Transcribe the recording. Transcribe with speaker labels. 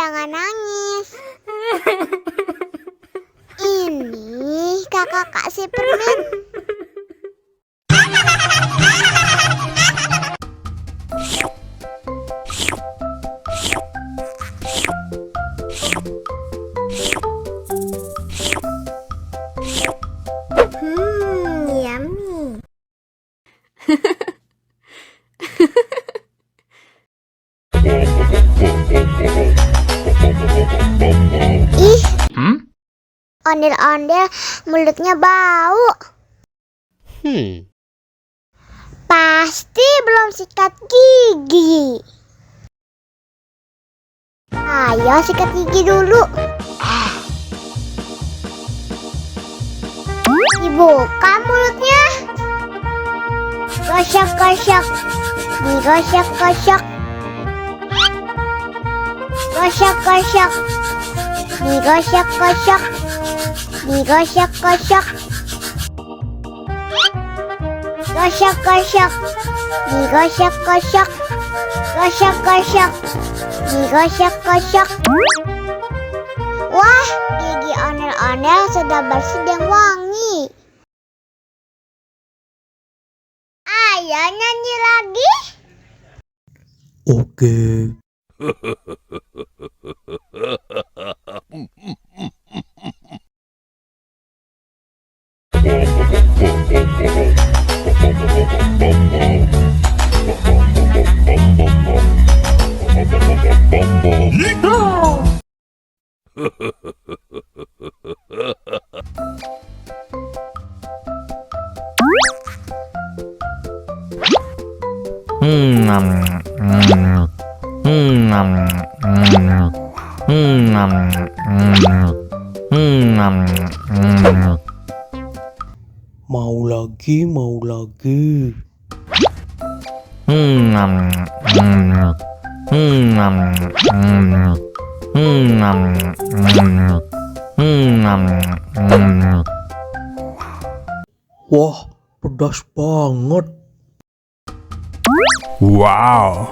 Speaker 1: jangan nangis. Ini kakak kasih permen. Yummy. Ih, ondel-ondel mulutnya bau. Pasti belum sikat gigi. Ayo sikat gigi dulu. Dibuka mulutnya. Gosok-gosok. Digosok-gosok. Gosok-gosok. Digosok-gosok. Digosok-gosok. Gosok-gosok. Digosok-gosok. Gosok-gosok. Digosok-gosok. Wah, gigi ondel-ondel sudah bersih dan wangi. Ayo nyanyi lagi.
Speaker 2: Oke. Mau lagi, mau lagi. Wah, pedas banget.
Speaker 3: Wow.